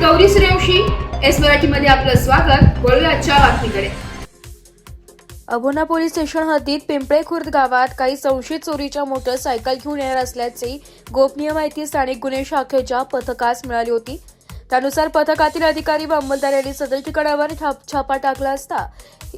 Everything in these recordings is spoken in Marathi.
गौरी सूर्यवंशी. एस मराठीमध्ये आपलं स्वागत. वळूया आजच्या बातमीकडे. अभोणा पोलीस स्टेशन हद्दीत पिंपळे खुर्द गावात काही संशयित चोरीच्या मोटरसायकल घेऊन येणार असल्याची गोपनीय माहिती स्थानिक गुन्हे शाखेच्या पथकास मिळाली होती. त्यानुसार पथकातील अधिकारी व अंमलदार यांनी सदर ठिकाणावर छापा टाकला असता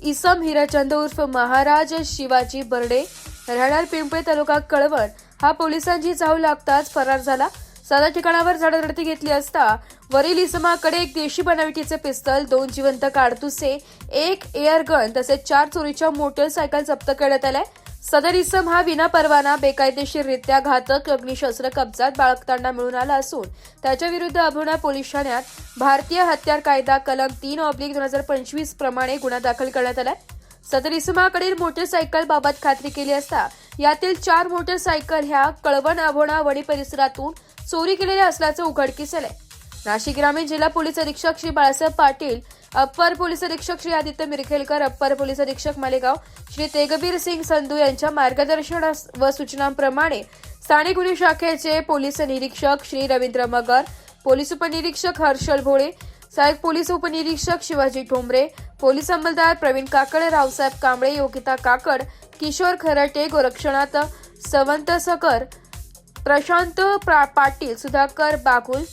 इसम हिराचंद उर्फ महाराज शिवाजी बर्डे राहणार पिंपळे तालुका कळवण हा पोलिसांची चाहूल लागताच फरार झाला. सदर ठिकाणावर झाडाझडती घेतली असता वरील इसमाकडे एक देशी बनावटीचे पिस्तल, 2 जिवंत काडतुसे, 1 एअर गन तसेच 4 चोरीच्या मोटरसायकल जप्त करण्यात आल्या. सदर इसम हा विनापरवाना बेकायदेशीररित्या घातक अग्निशस्त्र कब्जात बाळगताना मिळून आला असून त्याच्या विरुद्ध अभोणा पोलीस ठाण्यात भारतीय हत्यार कायदा कलम 3/2025 प्रमाणे गुन्हा दाखल करण्यात आला. सदर इसमाकडील मोटरसायकल बाबत खात्री केली असता यातील 4 मोटरसायकल ह्या कळवण अभोणा वणी परिसरातून चोरी केलेल्या असल्याचं उघडकीस आलंय. नाशिक ग्रामीण जिल्हा पोलीस अधीक्षक श्री बाळासाहेब पाटील, अप्पर पोलीस अधीक्षक श्री आदित्य मिरखेलकर, अप्पर पोलीस अधीक्षक मालेगाव श्री तेगबीर सिंग संधू यांच्या मार्गदर्शन व सूचनांप्रमाणे स्थानिक गुन्हे शाखेचे पोलीस निरीक्षक श्री रवींद्र मगर, पोलीस उपनिरीक्षक हर्षल भोळे, सहाय्यक पोलीस उपनिरीक्षक शिवाजी ठोंबरे, पोलीस अंमलदार प्रवीण काकड, रावसाहेब कांबळे, योगिता काकड, किशोर खराटे, गोरक्षनाथ सवंत सकर, प्रशांत पाटील, सुधाकर बागुल,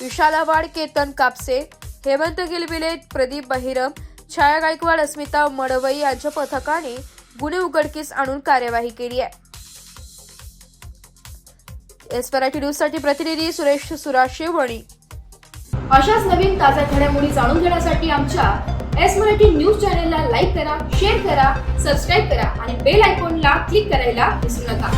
विशालावाड, केतन कापसे, हेमंत गिलबिले, प्रदीप बहिरम, छाया गायकवाड, अस्मिता मडवई यांच्या पथकाने गुन्हे उघडकीस आणून कार्यवाही केली आहे. एस मराठी न्यूज साठी प्रतिनिधी सुरेश सुराशे वणी. अशाच नवीन ताज्या घडामोडी जाणून घेण्यासाठी आमच्या एस मराठी न्यूज चॅनलला लाईक करा, शेअर करा, सबस्क्राईब करा आणि बेल आयकॉनला क्लिक करायला विसरू नका.